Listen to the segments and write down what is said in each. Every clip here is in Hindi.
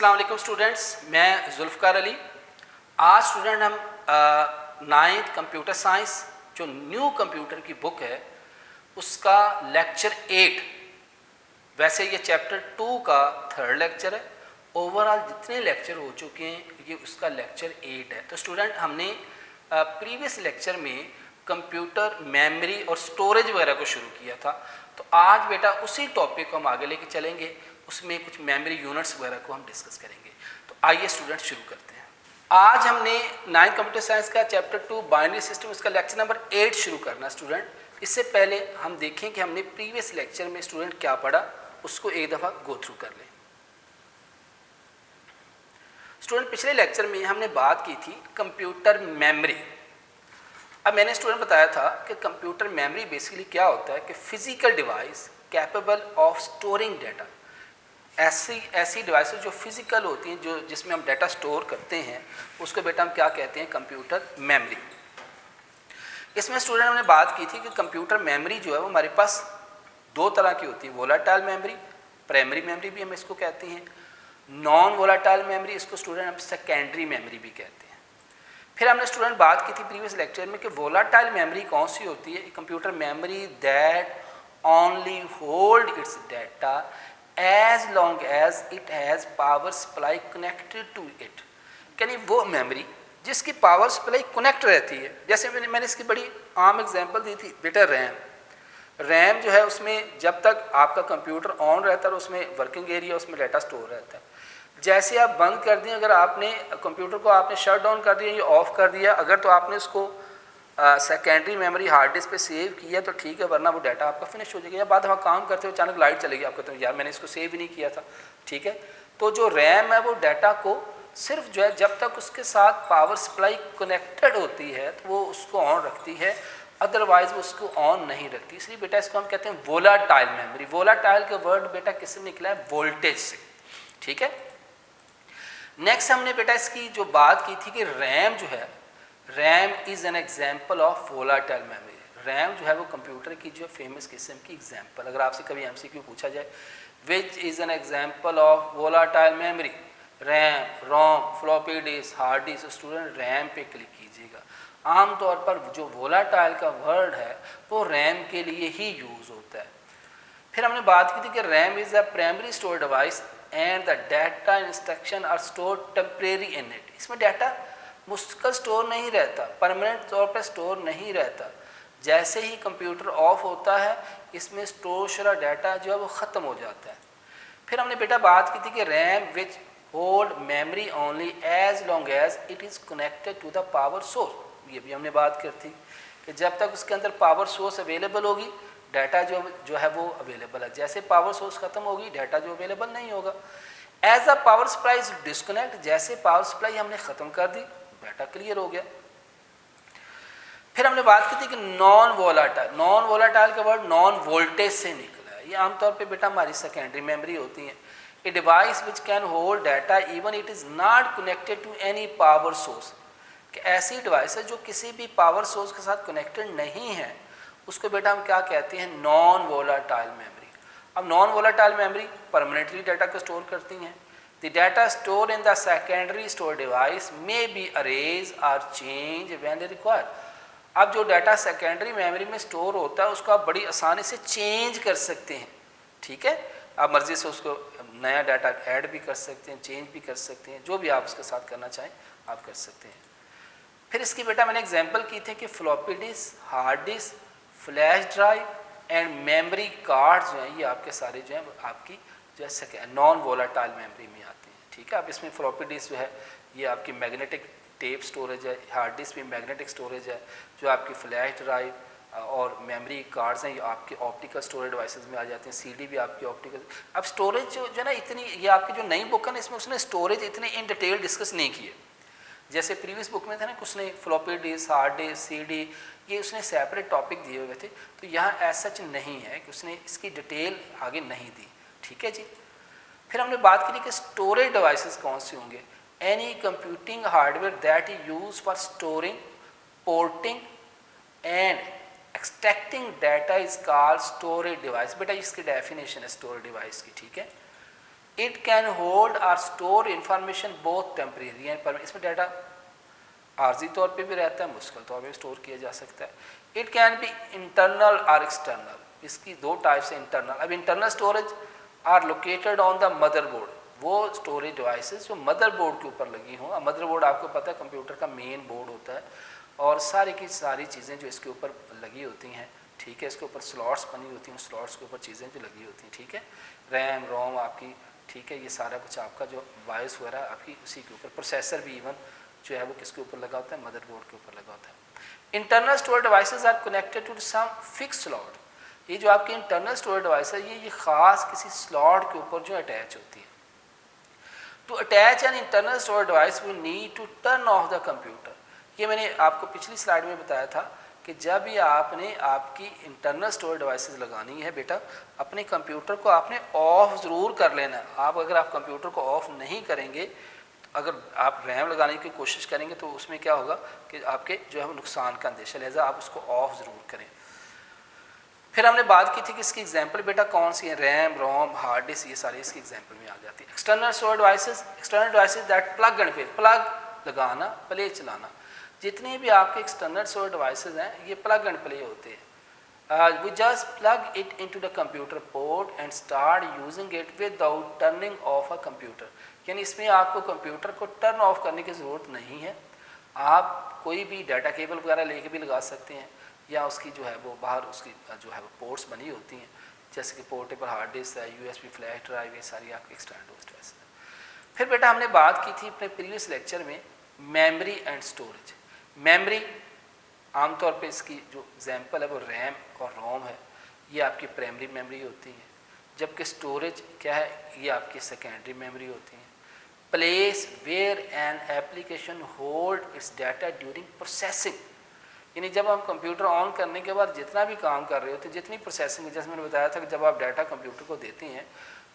अस्सलाम वालेकुम स्टूडेंट्स, मैं जुल्फ़कार अली। आज स्टूडेंट हम नाइन्थ कंप्यूटर साइंस जो न्यू कंप्यूटर की बुक है उसका लेक्चर 8, वैसे ये चैप्टर 2 का थर्ड लेक्चर है। ओवरऑल जितने लेक्चर हो चुके हैं ये उसका लेक्चर 8 है। तो स्टूडेंट हमने प्रीवियस लेक्चर में कंप्यूटर मेमोरी और स्टोरेज वगैरह को शुरू किया था। तो आज बेटा उसी टॉपिक को हम आगे लेके चलेंगे, उसमें कुछ मेमोरी यूनिट्स वगैरह को हम डिस्कस करेंगे। तो आइए स्टूडेंट शुरू करते हैं। आज हमने नाइन्थ कंप्यूटर साइंस का चैप्टर 2 बाइनरी सिस्टम, इसका लेक्चर नंबर 8 शुरू करना स्टूडेंट। इससे पहले हम देखें कि हमने प्रीवियस लेक्चर में स्टूडेंट क्या पढ़ा, उसको एक दफ़ा गो थ्रू कर लें। स्टूडेंट पिछले लेक्चर में हमने बात की थी कंप्यूटर मेमोरी। अब मैंने स्टूडेंट बताया था कि कंप्यूटर मेमोरी बेसिकली क्या होता है कि physical device capable of storing data. ऐसी डिवाइसेस जो फिजिकल होती हैं, जो जिसमें हम डाटा स्टोर करते हैं, उसको बेटा हम क्या कहते हैं, कंप्यूटर मेमोरी। इसमें स्टूडेंट हमने बात की थी कि कंप्यूटर मेमोरी जो है वो हमारे पास दो तरह की होती है, वोलाटाइल मेमोरी, प्राइमरी मेमोरी भी हम इसको कहते हैं, नॉन वोलाटाइल मेमोरी, इसको स्टूडेंट हम सेकेंडरी मेमोरी भी कहते हैं। फिर हमने स्टूडेंट बात की थी प्रीवियस लेक्चर में कि वोलाटाइल मेमोरी कौन सी होती है, computer memory that only hold its data as long as it has power supply connected to it। यानी वो मेमोरी जिसकी पावर सप्लाई कनेक्ट रहती है। जैसे मैंने इसकी बड़ी आम एग्जांपल दी थी बेटा, रैम जो है उसमें जब तक आपका कंप्यूटर ऑन रहता है उसमें वर्किंग एरिया, उसमें डाटा स्टोर रहता है। जैसे आप बंद कर दिए, अगर आपने कंप्यूटर को आपने शट डाउन कर दिया या ऑफ कर दिया, अगर तो आपने उसको सेकेंडरी मेमोरी हार्ड डिस्क पे सेव किया तो ठीक है, वरना वो डाटा आपका फिनिश हो जाएगा। या बाद वहाँ काम करते हो अचानक लाइट चलेगी, आप कहते हो यार मैंने इसको सेव ही नहीं किया था, ठीक है। तो जो रैम है वो डाटा को सिर्फ जो है जब तक उसके साथ पावर सप्लाई कनेक्टेड होती है तो वो उसको ऑन रखती है, अदरवाइज वो उसको ऑन नहीं रखती। इसलिए बेटा इसको हम कहते हैं वोलाटाइल मेमोरी। वोलाटाइल का वर्ड बेटा किससे निकला है, वोल्टेज से, ठीक है। नेक्स्ट हमने बेटा इसकी जो बात की थी कि रैम जो है, RAM is an example of volatile memory. RAM जो है वो कंप्यूटर की जो फेमस किस्म की एग्जाम्पल, अगर आपसे कभी एमसीक्यू पूछा जाए which is an example of volatile memory, RAM, ROM, floppy disk, hard disk, student RAM पे क्लिक कीजिएगा। आमतौर पर जो वोलाटाइल का वर्ड है वो रैम के लिए ही यूज़ होता है। फिर हमने बात की थी कि RAM is a primary store device and the data instruction are store temporary in it. इसमें डाटा मुस्तकिल स्टोर नहीं रहता, परमानेंट तौर पर स्टोर नहीं रहता। जैसे ही कंप्यूटर ऑफ होता है इसमें स्टोर शुदा डाटा जो है वो ख़त्म हो जाता है। फिर हमने बेटा बात की थी कि RAM which hold memory only as long as it is connected to the power source. ये भी हमने बात की थी कि जब तक उसके अंदर पावर सोर्स अवेलेबल होगी डाटा जो है वो अवेलेबल है। जैसे पावर सोर्स ख़त्म होगी डाटा जो अवेलेबल नहीं होगा। As a power supply is disconnect, जैसे पावर सप्लाई हमने ख़त्म कर दी डाटा क्लियर हो गया। फिर हमने बात की थी कि नॉन वोलाटाइल, नॉन वोलाटाइल का वर्ड नॉन वोल्टेज से निकला है। ये आमतौर पे बेटा हमारी सेकेंडरी मेमोरी होती है। A device which can hold data even it is not connected to any power source. कि ऐसी डिवाइस है जो किसी भी पावर सोर्स के साथ कनेक्टेड नहीं है, उसको बेटा हम क्या कहते हैं, नॉन वोलाटाइल मेमोरी। अब non volatile memory permanently data को स्टोर करती हैं। The data stored in the secondary store device may be erased or changed when they required। अब जो डाटा सेकेंडरी मेमोरी में स्टोर होता है उसको आप बड़ी आसानी से चेंज कर सकते हैं, ठीक है। आप मर्जी से उसको नया डाटा ऐड भी कर सकते हैं, चेंज भी कर सकते हैं, जो भी आप उसके साथ करना चाहें आप कर सकते हैं। फिर इसकी बेटा मैंने एग्जांपल की थी कि floppy disk, hard disc, flash drive and memory card जो हैं ये आपके सारे जो हैं आपकी जो है नॉन वोलाटाइल मेमोरी में आती है, ठीक है। अब इसमें फ्लॉपी डिस्क जो है ये आपकी मैग्नेटिक टेप स्टोरेज है, हार्ड डिस्क भी मैग्नेटिक स्टोरेज है, जो आपकी फ्लैश ड्राइव और मेमोरी कार्ड्स हैं ये आपके ऑप्टिकल स्टोरेज डिवाइसेस में आ जाते हैं, सीडी भी आपकी ऑप्टिकल। अब स्टोरेज जो है ना इतनी, ये आपकी जो नई बुक है ना इसमें उसने स्टोरेज इतने इन डिटेल डिस्कस नहीं किए। जैसे प्रीवियस बुक में था ना उसने floppy disk, hard disc, CD ये उसने सेपरेट टॉपिक दिए हुए थे, तो यहाँ ऐसा सच नहीं है कि उसने इसकी डिटेल आगे नहीं दी, ठीक है जी। फिर हमने बात की कि स्टोरेज डिवाइसेस कौन से होंगे, any computing hardware that is use for storing, porting and extracting data is called storage device. बेटा इसकी डेफिनेशन है स्टोरेज डिवाइस की, ठीक है। इट कैन होल्ड और store information both temporary and permanent. इसमें डाटा आर्जी तौर पे भी रहता है, मुश्किल तौर पे स्टोर किया जा सकता है। इट कैन बी इंटरनल और एक्सटर्नल, इसकी दो टाइप्स है इंटरनल। अब internal storage are located on the motherboard, वो स्टोरेज डिवाइसेस जो मदरबोर्ड के ऊपर लगी हों। मदरबोर्ड आपको पता है कंप्यूटर का मेन बोर्ड होता है और सारी की सारी चीज़ें जो इसके ऊपर लगी होती हैं, ठीक है, इसके ऊपर स्लॉट्स बनी होती हैं, स्लॉट्स के ऊपर चीज़ें जो लगी होती हैं, ठीक है, रैम रोम आपकी, ठीक है, ये सारा कुछ आपका जो बायस वगैरह आपकी उसी के ऊपर, प्रोसेसर भी इवन जो है वो किसके ऊपर लगा होता है, मदरबोर्ड के ऊपर लगा होता है। Internal storage devices are connected to some fix slot, ये जो आपकी इंटरनल स्टोरेज डिवाइस है ये ख़ास किसी स्लॉट के ऊपर जो अटैच होती है। To attach an internal storage device we need to turn off the computer, ये मैंने आपको पिछली स्लाइड में बताया था कि जब ये आपने आपकी इंटरनल स्टोरेज डिवाइसेस लगानी है बेटा, अपने कंप्यूटर को आपने ऑफ ज़रूर कर लेना है। आप अगर आप कंप्यूटर को ऑफ नहीं करेंगे, अगर आप रैम लगाने की कोशिश करेंगे तो उसमें क्या होगा कि आपके जो है नुकसान का अंदेशा, लिहाजा आप उसको ऑफ ज़रूर करें। फिर हमने बात की थी कि इसकी एग्जांपल बेटा कौन सी है, रैम रोम हार्ड डिस्क, ये सारी इसकी एग्जांपल में आ जाती है। External storage devices, external devices that plug and play, plug लगाना प्ले चलाना, जितने भी आपके एक्सटर्नल स्टोरेज डिवाइसेस हैं ये प्लग एंड प्ले होते हैं। We just plug it into the computer port and start using it without turning off a computer, यानी इसमें आपको कंप्यूटर को टर्न ऑफ करने की ज़रूरत नहीं है। आप कोई भी डाटा केबल वगैरह लेके भी लगा सकते हैं या उसकी जो है वो बाहर उसकी जो है वो पोर्ट्स बनी होती हैं, जैसे कि पोर्टेबल हार्ड डिस्क है, यूएसबी फ्लैश ड्राइव, ये सारी आपकी एक्सटर्नल डिवाइस है। फिर बेटा हमने बात की थी अपने प्रीवियस लेक्चर में मेमोरी एंड स्टोरेज। मेमोरी आमतौर पे इसकी जो एग्जांपल है वो रैम और रोम है, ये आपकी प्राइमरी मेमोरी होती है, जबकि स्टोरेज क्या है, ये आपकी सेकेंडरी मेमोरी होती है। Place where an application hold its data during processing, यानी जब हम कंप्यूटर ऑन करने के बाद जितना भी काम कर रहे होते हैं, जितनी प्रोसेसिंग, जैसे मैंने बताया था कि जब आप डाटा कंप्यूटर को देते हैं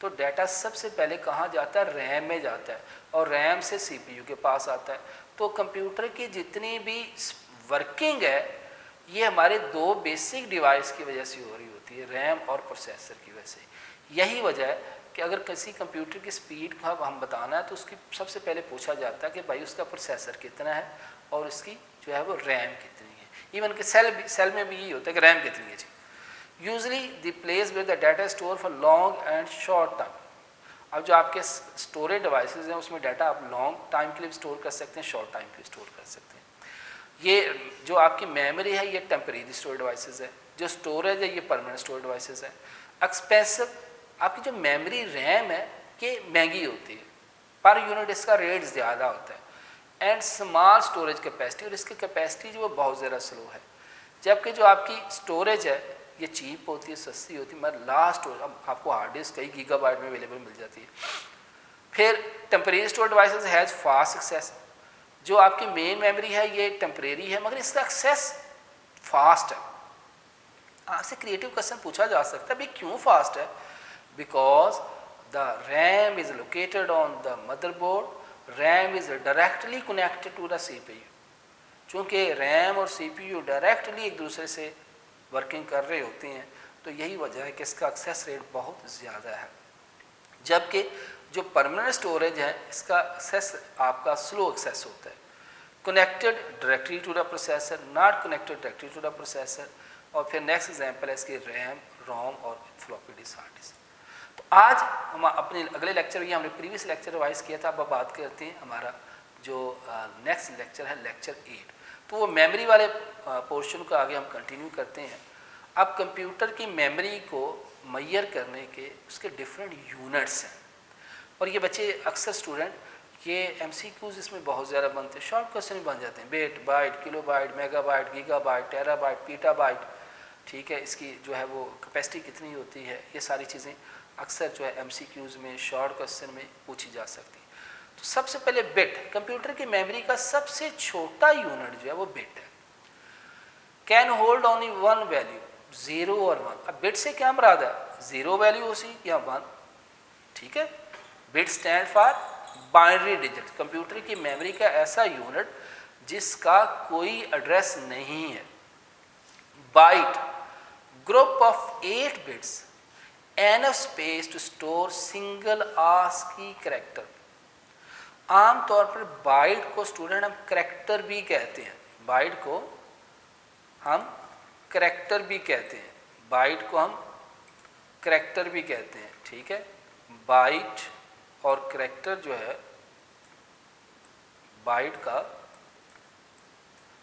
तो डाटा सबसे पहले कहाँ जाता है, रैम में जाता है और रैम से सीपीयू के पास आता है। तो कंप्यूटर की जितनी भी वर्किंग है ये हमारे दो बेसिक डिवाइस की वजह से हो रही होती है, रैम और प्रोसेसर की वजह से। यही वजह है कि अगर किसी कंप्यूटर की स्पीड का हम बताना है तो उसकी सबसे पहले पूछा जाता है कि भाई उसका प्रोसेसर कितना है और उसकी जो है वो रैम कितनी है। इवन के सेल में भी यही होता है कि रैम कितनी है जी। Usually the place where the data store for long and short time, अब जो आपके स्टोरेज डिवाइसेस हैं उसमें डाटा आप लॉन्ग टाइम के लिए स्टोर कर सकते हैं, शॉर्ट टाइम के लिए स्टोर कर सकते हैं। ये जो आपकी मेमोरी है ये टेम्परेरी स्टोरेज डिवाइसेस है, जो स्टोरेज है ये परमानेंट स्टोरेज डिवाइसेस है। एक्सपेंसिव आपकी जो मेमोरी रैम है ये महंगी होती है, पर यूनिट इसका रेट ज़्यादा होता है। एंड स्मॉल स्टोरेज कैपेसिटी, और इसकी कैपेसिटी जो है बहुत ज़्यादा स्लो है। जबकि जो आपकी स्टोरेज है ये चीप होती है, सस्ती होती है, मगर लास्ट अब आपको हार्ड डिस्क कई गीगाबाइट में अवेलेबल मिल जाती है। फिर temporary storage devices has fast access, जो आपकी मेन मेमोरी है ये टेम्परेरी है मगर इसका एक्सेस फास्ट है। आपसे क्रिएटिव क्वेश्चन पूछा जा सकता है भाई क्यों फास्ट है, because the RAM is located on the motherboard, RAM is directly connected to the CPU. चूँकि रैम और सीपीयू डायरेक्टली एक दूसरे से वर्किंग कर रहे होते हैं तो यही वजह है कि इसका एक्सेस रेट बहुत ज़्यादा है। जबकि जो परमानेंट स्टोरेज है इसका एक्सेस आपका स्लो एक्सेस होता है, connected directly to the processor, not connected directly to the processor. और फिर नेक्स्ट एग्जांपल है इसकी रैम रोम और फ्लॉपी डिस्क हार्ड डिस्क। तो आज हम अपने अगले लेक्चर, ये हमने प्रीवियस लेक्चर रिवाइज किया था, अब बात करते हैं हमारा जो नेक्स्ट लेक्चर है लेक्चर 8। तो वो मेमोरी वाले पोर्शन को आगे हम कंटिन्यू करते हैं। अब कंप्यूटर की मेमोरी को मैयर करने के उसके डिफरेंट यूनिट्स हैं, और ये बच्चे अक्सर स्टूडेंट ये एमसीक्यूज इसमें बहुत ज़्यादा बनते हैं, शॉर्ट क्वेश्चन ही बन जाते हैं, bit byte kilobyte megabyte gigabyte terabyte petabyte, ठीक है, इसकी जो है वो कैपेसिटी कितनी होती है, ये सारी चीज़ें अक्सर जो है एमसीक्यूज में शॉर्ट क्वेश्चन में पूछी जा सकती है। तो सबसे पहले बिट, कंप्यूटर की मेमोरी का सबसे छोटा यूनिट जो है वो बिट है, can hold only one value, 0 और 1। अब बिट से क्या मुराद है, 0 वैल्यू उसी या 1, ठीक है। Bit stand for binary digit, computer की मेमोरी का ऐसा यूनिट जिसका कोई एड्रेस नहीं है। Byte, group of 8 bits enough space to store single ASCII character. आमतौर पर बाइट को स्टूडेंट हम करेक्टर भी कहते हैं, बाइट को हम करेक्टर भी कहते हैं, बाइट को हम करेक्टर भी कहते हैं, ठीक है। बाइट और करेक्टर जो है, बाइट का,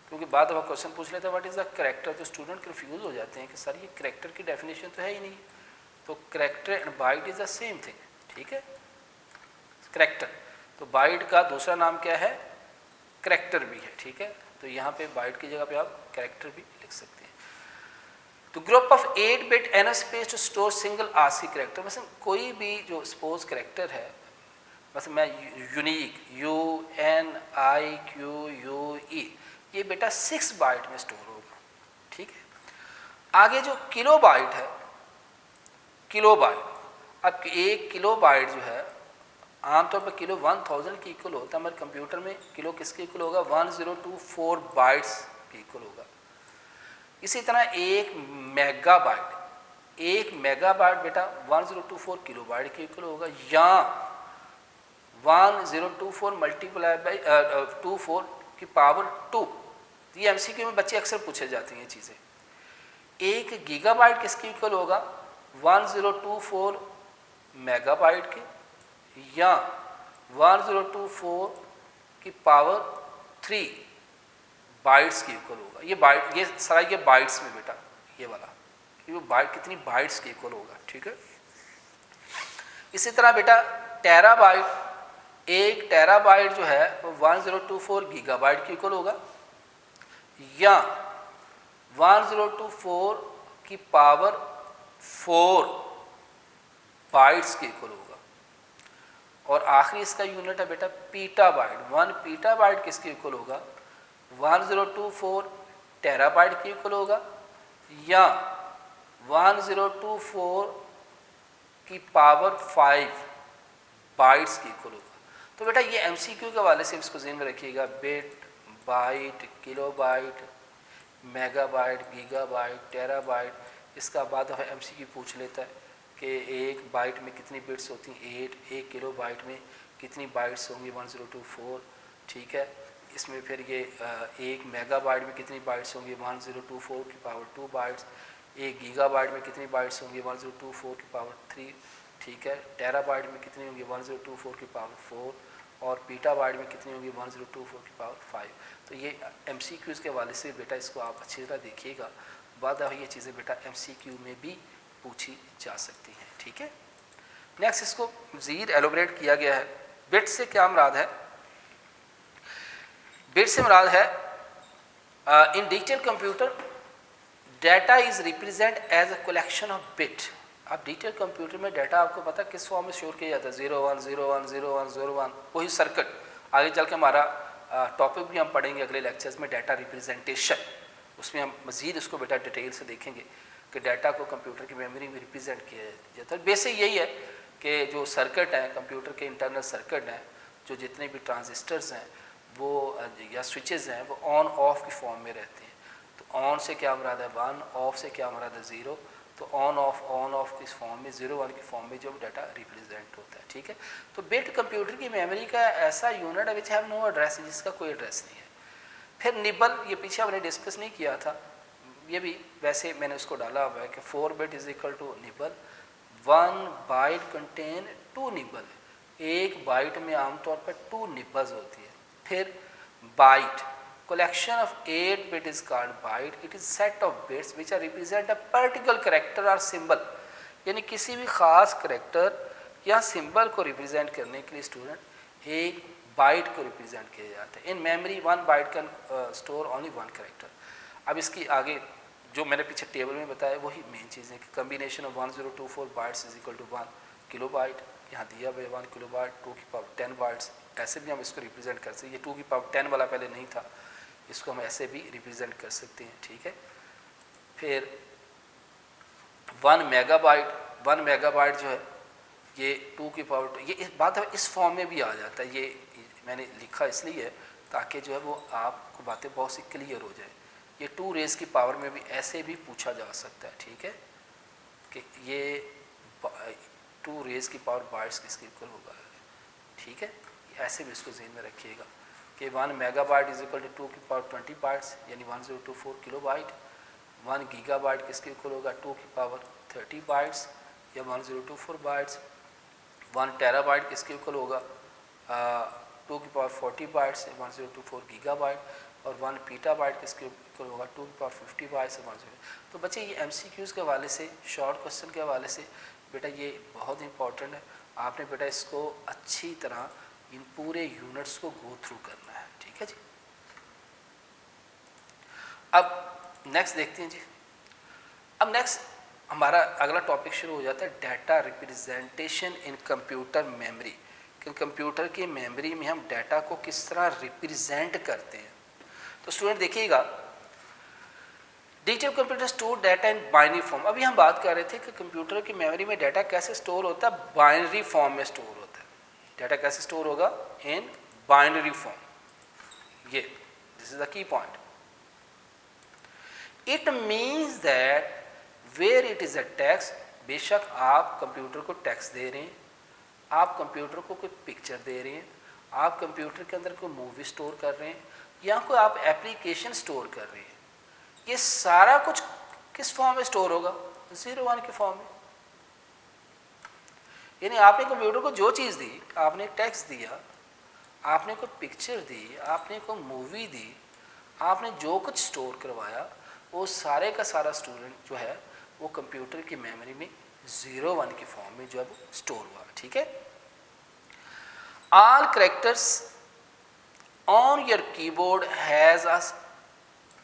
क्योंकि बाद में क्वेश्चन पूछ लेते हैं व्हाट इज़ द करेक्टर, तो स्टूडेंट कंफ्यूज हो जाते हैं कि सर ये करेक्टर की डेफिनेशन तो है ही नहीं। तो character and byte is the same thing, ठीक है। करेक्टर, तो बाइट का दूसरा नाम क्या है, करेक्टर भी है, ठीक है। तो यहाँ पे बाइट की जगह पे आप करेक्टर भी लिख सकते हैं। तो group of 8 bit enough space to store single ASCII character, मतलब कोई भी जो सपोज करेक्टर है, बस मैं यूनिक UNIQUE, ये बेटा 6 बाइट में स्टोर होगा, ठीक है। आगे जो किलो बाइट है, किलो बाइट, अब 1 किलो बाइट जो है आमतौर पर किलो 1000 के इक्वल होता है, हमारे कंप्यूटर में किलो किसके इक्वल होगा, 1024 बाइट्स के इक्वल होगा। इसी तरह 1 मेगाबाइट, 1 मेगाबाइट बेटा 1024 किलो बाइट के इक्वल होगा, या 1024 मल्टीप्लाई बाई 24 की पावर 2। ये एमसीक्यू में बच्चे अक्सर पूछे जाती हैं ये चीज़ें। 1 गीगाबाइट किसके इक्वल होगा, 1024 मेगाबाइट के, या 1024 की पावर 3 बाइट्स की इक्वल होगा। ये बाइट, ये सारा ये बाइट्स में बेटा, ये वाला ये बाइट कितनी बाइट्स की इक्वल होगा, ठीक है। इसी तरह बेटा टेराबाइट, 1 टेराबाइट जो है वो 1024 गीगाबाइट की इक्वल होगा, या 1024 की पावर 4 बाइट्स की इक्वल होगा। और आखिरी इसका यूनिट है बेटा पीटाबाइट, 1 पीटाबाइट किसके इक्वल होगा, 1024 टेराबाइट के इक्वल होगा, या 1024 की पावर 5 बाइट्स की इक्वल होगा। तो बेटा ये एमसीक्यू के हवाले से इसको ज़हन में रखिएगा, bit, byte, kilobyte, megabyte, gigabyte, terabyte. इसका बाद एमसीक्यू पूछ लेता है कि 1 बाइट में कितनी बिट्स होती हैं, 8, 1 किलो बाइट में कितनी बाइट्स होंगी, 1024, ठीक है। इसमें फिर ये 1 मेगाबाइट में कितनी बाइट्स होंगी, 1024 की पावर 2 बाइट्स, 1 गीगाबाइट में कितनी बाइट्स होंगी, 1024 की पावर 3, ठीक है। टेराबाइट में कितनी होंगी, 1024 की पावर 4, और पीटाबाइट में कितनी होंगी, 1024 की पावर 5। तो ये एमसीक्यूज़ के हवाले से बेटा इसको आप अच्छी तरह देखिएगा, बाद ये चीज़ें बेटा एमसीक्यू में भी पूछी जा सकती हैं, ठीक है। नेक्स्ट इसको मज़ीद एलोबरेट किया गया है। बिट से क्या मुराद है, बिट से मुराद है in digital computer data is represent as a collection of bit. अब डिजिटल कंप्यूटर में डाटा आपको पता किस फॉर्म में स्टोर किया जाता है, 01 01 01 01, वही सर्किट। आगे चल के हमारा टॉपिक भी हम पढ़ेंगे अगले लेक्चर्स में, डाटा रिप्रेजेंटेशन, उसमें हम मज़ीद इसको बेटा डिटेल से देखेंगे कि डाटा को कंप्यूटर की मेमोरी में रिप्रेजेंट किया जाता है। बेसिक यही है कि जो सर्किट हैं कंप्यूटर के, इंटरनल सर्किट हैं, जो जितने भी ट्रांजिस्टर्स हैं वो या स्विचेस हैं, वो ऑन ऑफ की फॉर्म में रहते हैं। तो ऑन से क्या मुराद है 1, ऑफ से क्या मुराद है 0। तो ऑन ऑफ की फॉर्म में 01 की फॉर्म में जो डाटा रिप्रेजेंट होता है, ठीक है। तो बिट कंप्यूटर की मेमोरी का ऐसा यूनिट है विच हैव नो एड्रेस, जिसका कोई एड्रेस नहीं है। फिर निबल, ये पीछे हमने डिस्कस नहीं किया था, ये भी वैसे मैंने उसको डाला हुआ है कि 4 bit is equal to nibble, 1 byte contain 2 nibble. 1 byte में आमतौर पर 2 निबल्स होती है। फिर byte, collection of 8 bit is called byte. It is set of bits which are represent a particular character or symbol, यानी किसी भी ख़ास करेक्टर या सिंबल को रिप्रेजेंट करने के लिए स्टूडेंट एक बाइट को रिप्रेजेंट किया जाता है। In memory 1 byte can store only 1 character. अब इसकी आगे जो मैंने पीछे टेबल में बताया वही मेन चीज़ है कि combination of 1024 bytes is equal to 1 kilo byte. यहाँ दिया हुआ 1 किलो बाइट, 2 की पावर 10 बाइट्स, ऐसे भी हम इसको रिप्रेजेंट कर सकते हैं। ये 2 की पावर 10 वाला पहले नहीं था, इसको हम ऐसे भी रिप्रेजेंट कर सकते हैं, ठीक है। फिर 1 मेगाबाइट जो है ये 2 की पावर 2, ये इस बात है इस फॉर्म में भी आ जाता है। ये मैंने लिखा इसलिए है ताकि जो है वो आपको बातें बहुत सी क्लियर हो जाए। ये 2 रेज़ की पावर में भी ऐसे भी पूछा जा सकता है, ठीक है, कि ये 2 रेज की पावर बाइट्स किसके इक्वल होगा, ठीक है। ऐसे भी इसको ज़हन में रखिएगा कि 1 मेगाबाइट इज इक्वल टू 2 की पावर 20 बाइट्स यानी 1024 किलोबाइट। 1 गीगाबाइट किसके इक्वल होगा, 2 की पावर 30 बाइट्स या 1024 बाइट्स। 1 टेराबाइट किसके इक्वल होगा, 2 की पावर 40 बाइट्स 1024 गीगाबाइट। और 1 पीटाबाइट किसके इक्वल होगा, 2 की पावर 50 बाइट्स 10। तो बच्चे ये MCQs के हवाले से, शॉर्ट क्वेश्चन के हवाले से बेटा ये बहुत इंपॉर्टेंट है। आपने बेटा इसको अच्छी तरह इन पूरे यूनिट्स को गो थ्रू करना है, ठीक है जी। अब नेक्स्ट देखते हैं जी। अब नेक्स्ट हमारा अगला टॉपिक शुरू हो जाता है data representation in computer memory, कि कंप्यूटर की मेमोरी में हम डाटा को किस तरह रिप्रेजेंट करते हैं। तो स्टूडेंट देखिएगा, digital computer store data in binary form. अभी हम बात कर रहे थे कि कंप्यूटर की मेमोरी में डाटा कैसे स्टोर होता है, बाइनरी फॉर्म में स्टोर होता है। डाटा कैसे स्टोर होगा, इन बाइनरी फॉर्म। ये this is the key point. It means that where it is a text, बेशक आप कंप्यूटर को टेक्स्ट दे रहे हैं, आप कंप्यूटर को कोई पिक्चर दे रहे हैं, आप कंप्यूटर के अंदर कोई मूवी स्टोर कर रहे हैं या कोई आप एप्लीकेशन स्टोर कर रहे हैं, ये सारा कुछ किस फॉर्म में स्टोर होगा, 0-1 के फॉर्म में। यानी आपने कंप्यूटर को जो चीज़ दी, आपने टेक्स्ट दिया, आपने कोई पिक्चर दी, आपने कोई मूवी दी, आपने जो कुछ स्टोर करवाया, वो सारे का सारा स्टूडेंट जो है वो कंप्यूटर की मेमोरी में 0-1 के फॉर्म में जो है वो स्टोर हुआ, ठीक है। All characters on your keyboard has a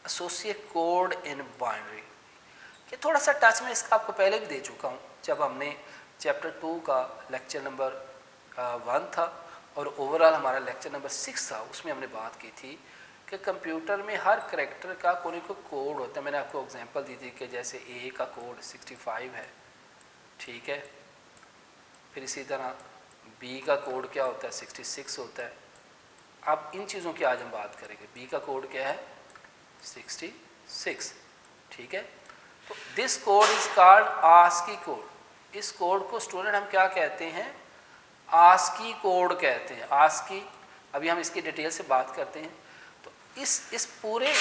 associate code in binary. ये थोड़ा सा टच में इसका आपको पहले भी दे चुका हूँ जब हमने चैप्टर 2 का लेक्चर नंबर 1 था और ओवरऑल हमारा लेक्चर नंबर 6 था, उसमें हमने बात की थी कि कंप्यूटर में हर करैक्टर का कोई कोई कोड होता है। मैंने आपको एग्जांपल दी थी कि जैसे ए का कोड 65 है, ठीक है। फिर इसी तरह बी का कोड क्या होता है, 66 होता है। अब इन चीज़ों की आज हम बात करेंगे। बी का कोड क्या है, 66, ठीक है। तो this code is called ASCII code. इस कोड को स्टूडेंट हम क्या कहते हैं, आस्की कोड कहते हैं। आस्की, अभी हम इसकी डिटेल से बात करते हैं। तो इस पूरे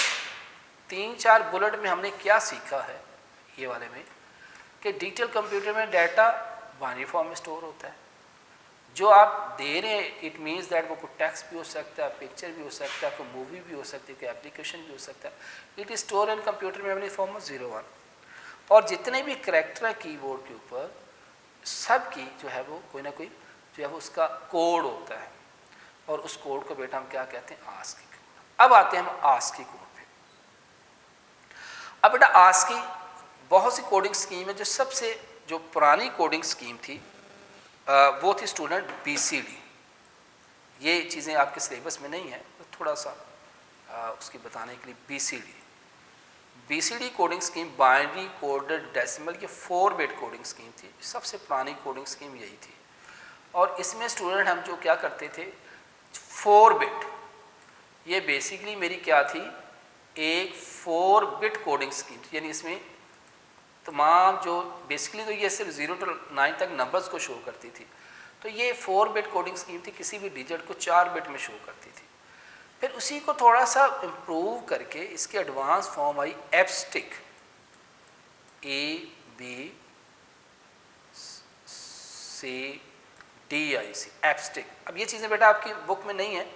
3-4 बुलेट में हमने क्या सीखा है, ये वाले में, कि डिजिटल कंप्यूटर में डाटा बाइनरी फॉर्म में स्टोर होता है। जो आप दे रहे हैं इट मीन्स दैट वो कोई टेक्स्ट भी हो सकता है, पिक्चर भी हो सकता है, कोई मूवी भी हो सकती है, कोई एप्लीकेशन भी हो सकता है। It is store in computer memory form में 0-1। और जितने भी करैक्टर है कीबोर्ड के ऊपर, सब की जो है वो कोई ना कोई जो है वो उसका कोड होता है, और उस कोड को बेटा हम क्या कहते हैं, आस्की कोड। अब आते हैं हम आस्की कोड पे। अब बेटा आस्की बहुत सी कोडिंग स्कीम है। जो सबसे जो पुरानी कोडिंग स्कीम थी वो थी स्टूडेंट BCD। ये चीज़ें आपके सिलेबस में नहीं है, तो थोड़ा सा उसकी बताने के लिए BCD coding scheme, binary coded decimal, ये 4 बिट कोडिंग स्कीम थी। सबसे पुरानी कोडिंग स्कीम यही थी। और इसमें स्टूडेंट हम जो क्या करते थे, 4 बिट, ये बेसिकली मेरी क्या थी, एक 4 बिट कोडिंग स्कीम थी। यानी इसमें तमाम जो बेसिकली तो ये सिर्फ 0 to 9 तक नंबर्स को शो करती थी। तो ये 4 बिट कोडिंग स्कीम थी, किसी भी डिजिट को 4 बिट में शो करती थी। फिर उसी को थोड़ा सा इम्प्रूव करके इसकी एडवांस फॉर्म आई एप्स्टिक, ABCDIC, एप्स्टिक। अब ये चीज़ें बेटा आपकी बुक में नहीं है,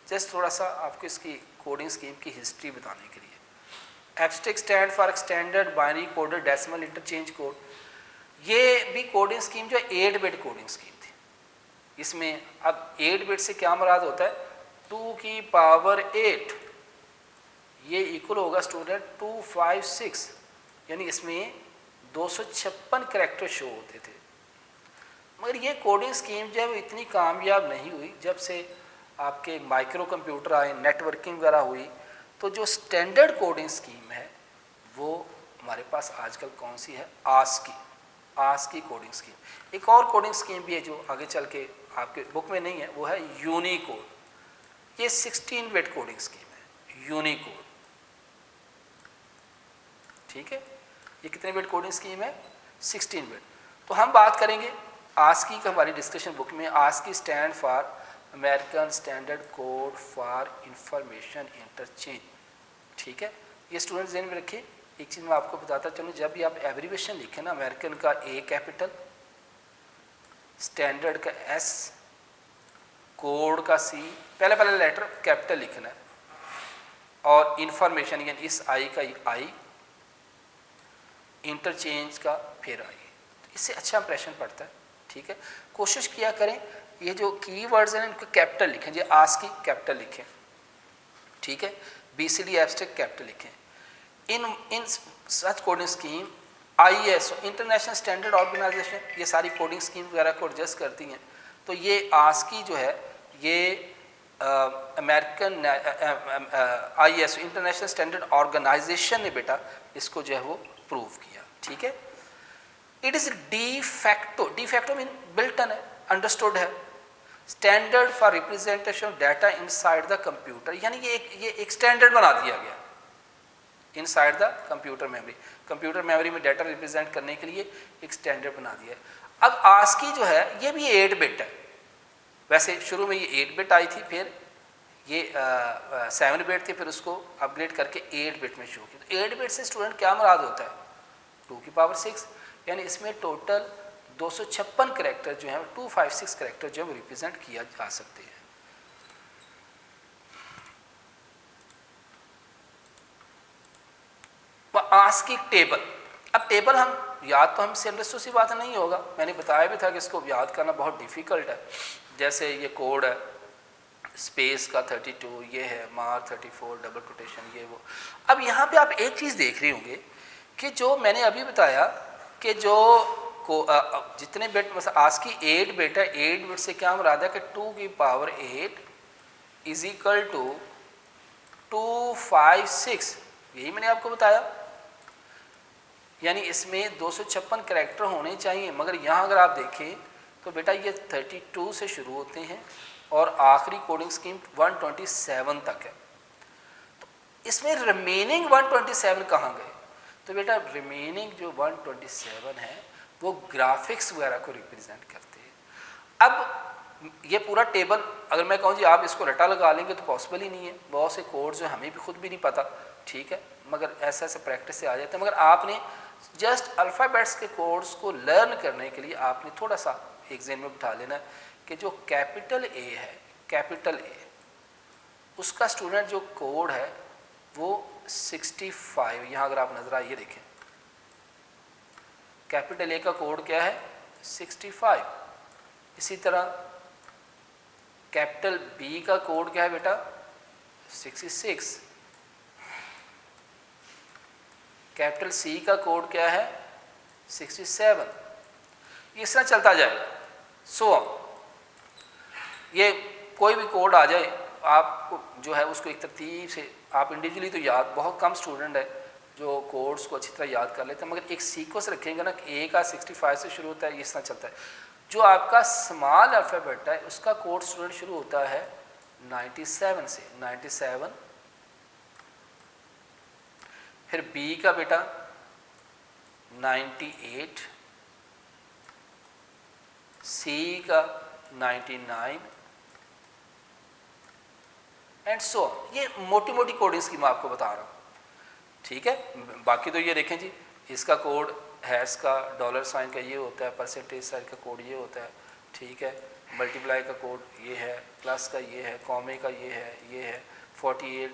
जस्ट थोड़ा सा आपको इसकी कोडिंग स्कीम की हिस्ट्री बताने के लिए। EBCDIC stand for extended binary coded decimal interchange code. ये भी कोडिंग स्कीम जो 8 बिट कोडिंग स्कीम थी। इसमें अब 8 बिट से क्या मुराद होता है, 2 की पावर 8, ये इक्वल होगा स्टूडेंट 256। यानी इसमें 256 करैक्टर शो होते थे। मगर ये कोडिंग स्कीम जो है वो इतनी कामयाब नहीं हुई। जब से आपके माइक्रो कंप्यूटर आए, नेटवर्किंग वगैरह हुई, तो जो स्टैंडर्ड कोडिंग स्कीम है वो हमारे पास आजकल कौन सी है, आस्की कोडिंग स्कीम। एक और कोडिंग स्कीम भी है जो आगे चल के आपके बुक में नहीं है, वो है यूनिकोड। ये 16 बिट कोडिंग स्कीम है, यूनिकोड, ठीक है। ये कितने बिट कोडिंग स्कीम है, 16 बिट। तो हम बात करेंगे आस्की का, हमारी डिस्कशन बुक में ASCII stand for American standard code for information interchange. ठीक है, ये स्टूडेंट ध्यान में रखिए। एक चीज़ मैं आपको बताता चलूँ, जब भी आप एब्रीविएशन लिखें ना, अमेरिकन का ए कैपिटल, स्टैंडर्ड का एस, कोड का सी, पहले पहले लेटर कैपिटल लिखना है, और इंफॉर्मेशन यानी इस आई का आई, इंटरचेंज का फिर आई, इससे अच्छा इंप्रेशन पड़ता है। ठीक है, कोशिश किया करें ये जो कीवर्ड्स हैं इनको कैपिटल लिखें, जो आस्की कैपिटल लिखें। ठीक है, BCD एब्स्ट्रैक्ट कैपिटल लिखें। In such coding scheme ISO international standard organisation ये सारी कोडिंग स्कीम वगैरह को एडजस्ट करती हैं। तो ये आस्की जो है ये American ISO international standard organisation ने बेटा इसको जो है वो प्रूव किया। ठीक है, it is de facto mean built-in है, अंडरस्टूड है, standard for representation of data inside the computer, यानी ये एक स्टैंडर्ड बना दिया गया inside the computer memory. Computer memory में डाटा रिप्रेजेंट करने के लिए एक स्टैंडर्ड बना दिया है। अब आस्की जो है ये भी 8 बिट है, वैसे शुरू में ये 8 बिट आई थी, फिर ये 7 बिट थी, फिर उसको अपग्रेड करके 8 बिट में शो की। तो 8 बिट से स्टूडेंट क्या मुराद होता है, 2 की पावर 6, यानी इसमें टोटल 256 करेक्टर जो है 256 करेक्टर जो है रिप्रेजेंट किया जा सकते हैं। आस्की टेबल, अब टेबल हम याद तो हमसे अंडरस्टूड सी बात नहीं होगा, मैंने बताया भी था कि इसको याद करना बहुत डिफ़िकल्ट है। जैसे ये कोड है स्पेस का 32, ये है मार 34 डबल कोटेशन ये वो। अब यहाँ पे आप एक चीज़ देख रहे होंगे कि जो मैंने अभी बताया कि जो जितने बिट मतलब आस्की 8 बिट है, 8 बिट से क्या मुराद है कि 2 की पावर 8 इज इक्वल टू 256, यही मैंने आपको बताया। यानी इसमें 256 करैक्टर होने चाहिए, मगर यहाँ अगर आप देखें तो बेटा ये 32 से शुरू होते हैं और आखिरी कोडिंग स्कीम 127 तक है। तो इसमें रिमेनिंग 127 कहाँ गए, तो बेटा रिमेनिंग जो 127 है वो ग्राफिक्स वगैरह को रिप्रेजेंट करते हैं। अब ये पूरा टेबल अगर मैं कहूँ जी आप इसको रटा लगा लेंगे तो पॉसिबल ही नहीं है, बहुत से कोड जो हमें भी खुद भी नहीं पता। ठीक है, मगर ऐसा ऐसा प्रैक्टिस से आ जाते हैं, मगर आपने जस्ट अल्फ़ाबेट्स के कोड्स को लर्न करने के लिए आपने थोड़ा सा एक ज़हन में बिठा लेना कि जो कैपिटल ए है, कैपिटल ए उसका स्टूडेंट जो कोड है वो 65, यहाँ अगर आप नजर आइए देखें कैपिटल ए का कोड क्या है 65। इसी तरह कैपिटल बी का कोड क्या है बेटा 66, कैपिटल सी का कोड क्या है 67, इस तरह चलता जाएगा। सो ये कोई भी कोड आ जाए आपको जो है उसको एक तरतीब से आप इंडिविजुअली तो याद, बहुत कम स्टूडेंट है जो कोड्स को अच्छी तरह याद कर लेते हैं, मगर एक सीक्वेंस रखेंगे ना कि ए का 65 से शुरू होता है, इस तरह चलता है। जो आपका स्मॉल अल्फ़ाबेट है उसका कोड स्टूडेंट शुरू होता है 97 से, 97, फिर बी का बेटा 98, सी का 99 एंड सो। ये मोटी मोटी कोडिंग स्कीम आपको बता रहा हूँ। ठीक है, बाकी तो ये देखें जी इसका कोड हैश का $साइन का ये होता है, परसेंटेज साइन का कोड ये होता है। ठीक है, मल्टीप्लाई का कोड ये है, प्लस का ये है, कॉमे का ये है 48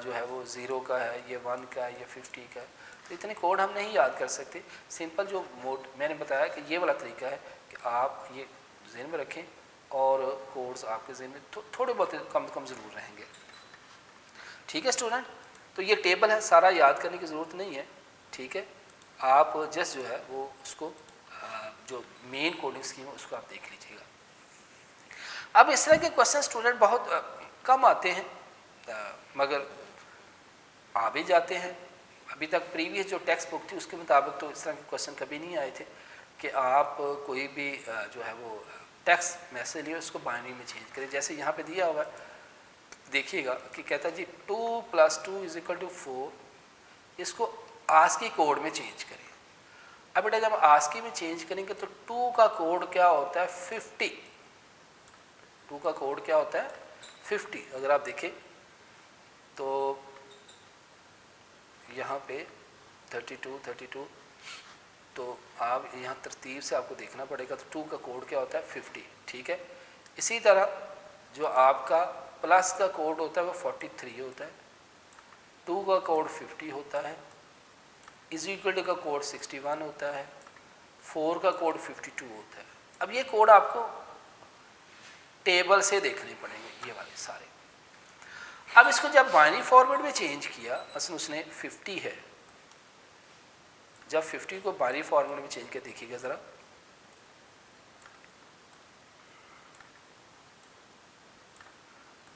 जो है वो 0 का है, ये 1 का है, ये 50 का है। तो इतने कोड हम नहीं याद कर सकते। सिंपल जो मोड मैंने बताया कि ये वाला तरीका है कि आप ये ज़हन में रखें और कोड्स आपके ज़हन में थोड़े बहुत कम ज़रूर रहेंगे। ठीक है स्टूडेंट, तो ये टेबल है, सारा याद करने की ज़रूरत नहीं है। ठीक है, आप जस्ट जो है वो उसको जो मेन कोडिंग स्कीम है उसको आप देख लीजिएगा। अब इस तरह के क्वेश्चन स्टूडेंट बहुत कम आते हैं, मगर आ भी जाते हैं। अभी तक प्रीवियस जो टेक्स्ट बुक थी उसके मुताबिक तो इस तरह के क्वेश्चन कभी नहीं आए थे कि आप कोई भी जो है वो टेक्स्ट मैसेज लिए उसको बाइनरी में चेंज करें। जैसे यहाँ पे दिया हुआ है, देखिएगा कि कहता है जी 2 + 2 = 4, इसको आस्की कोड में चेंज करें। अब बेटा जब आस्की में चेंज करेंगे तो 2 का कोड क्या होता है 50, 2 का कोड क्या होता है 50। अगर आप देखें तो यहाँ पे 32, तो आप यहाँ तरतीब से आपको देखना पड़ेगा। तो 2 का कोड क्या होता है 50, ठीक है। इसी तरह जो आपका प्लस का कोड होता है वो 43 होता है, 2 का कोड 50 होता है, इज इक्वल का कोड 61 होता है, 4 का कोड 52 होता है। अब ये कोड आपको टेबल से देखने पड़ेंगे ये वाले सारे। अब इसको जब बाइनरी फॉर्मेट में चेंज किया, असल उसने 50 है, जब 50 को बाइनरी फॉर्मेट में चेंज किया देखिएगा ज़रा,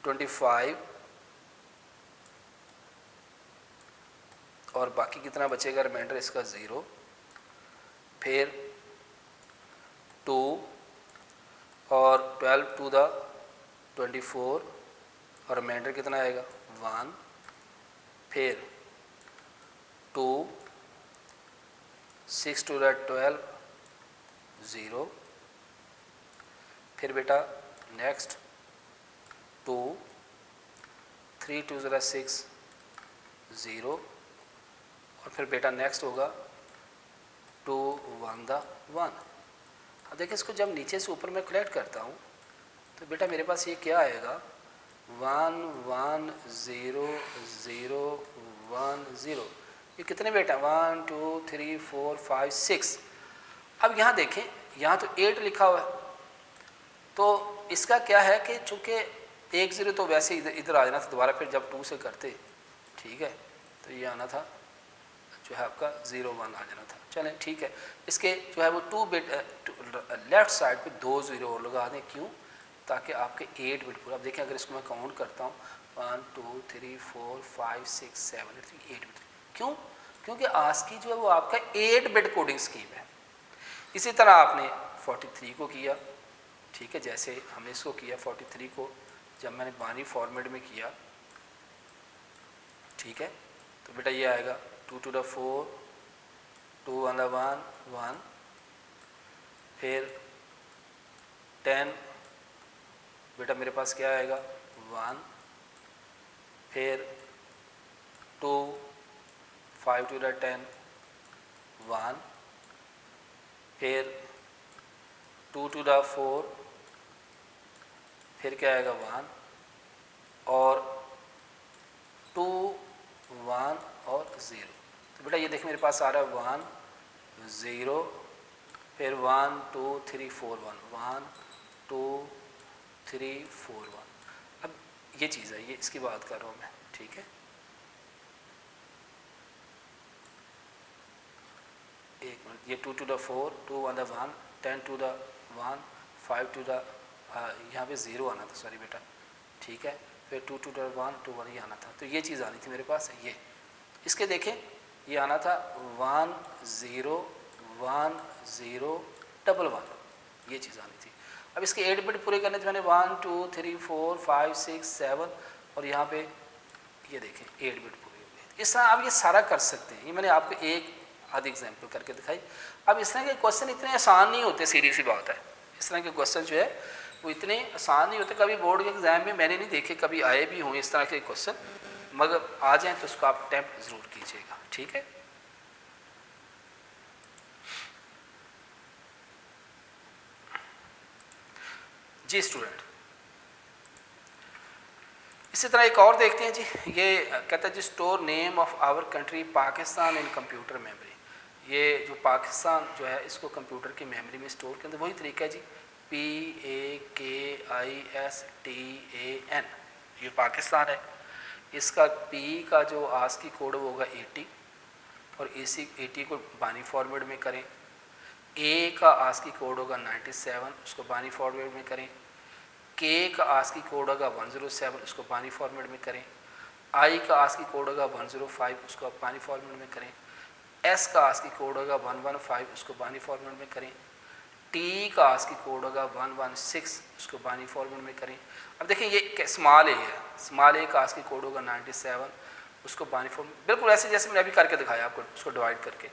$25 और बाकी कितना बचेगा रिमाइंडर इसका 0, फिर 2 और 12 टू द 24 और रिमाइंडर कितना आएगा 1, फिर 2 6 टू द 12 0, फिर बेटा नेक्स्ट 2 3 टू ज़रा 6 0, और फिर बेटा नेक्स्ट होगा 2 1 द 1। अब देखिए इसको जब नीचे से ऊपर मैं कलेक्ट करता हूँ तो बेटा मेरे पास ये क्या आएगा 1 1 0 0 1 0। ये कितने बेटा 1 2 3 4 5 6। अब यहाँ देखें, यहाँ तो 8 लिखा हुआ है, तो इसका क्या है कि चूँकि 1 0 तो वैसे इधर आ जाना था दोबारा, फिर जब 2 से करते ठीक है तो ये आना था जो है आपका 0 1 आ जाना था। चलें ठीक है, इसके जो है वो 2 बिट लेफ़्ट साइड पे 2 0 और लगा दें, क्यों, ताकि आपके 8 बिट पूरा। अब देखें अगर इसको मैं काउंट करता हूँ 1 2 3 4 5 6 7 8 बिट, क्यों, क्योंकि आस्की जो है वो आपका 8 बिट कोडिंग स्कीम है। इसी तरह आपने 43 को किया, ठीक है, जैसे हमने इसको किया 43 को जब मैंने बाइनरी फॉर्मेट में किया, ठीक है, तो बेटा ये आएगा 2 टू द 4 2 1 द 1 1, फिर 10 बेटा मेरे पास क्या आएगा 1, फिर 2 5 टू द 10 1, फिर 2 टू द 4, फिर क्या आएगा 1, और 2 1 और 0। तो बेटा ये देखिए मेरे पास आ रहा है 1 0, फिर 1 2 3 4 1 1 2 3 4 1। अब ये चीज़ है, ये इसकी बात कर रहा हूँ मैं, ठीक है। एक मिनट, ये 2 to the 4 2 1 the 1 10 to the 1 5 to the यहाँ पे 0 आना था, सॉरी बेटा, ठीक है, फिर 2 टू द 1 2 1 ये आना था, तो ये चीज़ आनी थी मेरे पास। ये इसके देखें ये आना था 1 0 1 0 1 1, ये चीज़ आनी थी। अब इसके 8 बिट पूरे करने थे मैंने 1 2 3 4 5 6 7, और यहाँ पे ये देखें 8 बिट पूरे हो गए। इस तरह आप ये सारा कर सकते हैं, ये मैंने आपको एक आधी एग्जाम्पल करके दिखाई। अब इस तरह के क्वेश्चन इतने आसान नहीं होते, सीधी सी बात है, इस तरह के क्वेश्चन जो है वो इतने आसान नहीं होते। कभी बोर्ड के एग्ज़ाम में मैंने नहीं देखे, कभी आए भी हों इस तरह के क्वेश्चन, मगर आ जाएँ तो उसको आप अटैम्प्ट ज़रूर कीजिएगा, ठीक है। जी स्टूडेंट, इसी तरह एक और देखते हैं जी। ये कहता है जी store name of our country Pakistan in computer memory. ये जो पाकिस्तान जो है इसको कंप्यूटर की मेमोरी में स्टोर करते हैं, वही तरीका है जी PAKISTAN, ये पाकिस्तान है। इसका P का जो आस्की कोड वो होगा 80, और इसी 80 को बाइनरी फॉर्मेट में करें। A का आस्की कोड होगा 97, उसको बाइनरी फॉर्मेट में करें। K का आस्की कोड होगा 107, उसको बाइनरी फॉर्मेट में करें। I का आस्की कोड होगा 105, उसको आप बाइनरी फॉर्मेट में करें। S का आस्की कोड होगा 115, उसको बाइनरी फॉर्मेट में करें। T का आस्की कोड होगा 116, उसको बाइनरी फॉर्मेट में करें। अब देखिए ये स्मॉल A है, स्मॉल A का आस्की कोड होगा 97, उसको बाइनरी फॉर्मेट, बिल्कुल ऐसे जैसे मैंने अभी करके दिखाया आपको, उसको डिवाइड करके।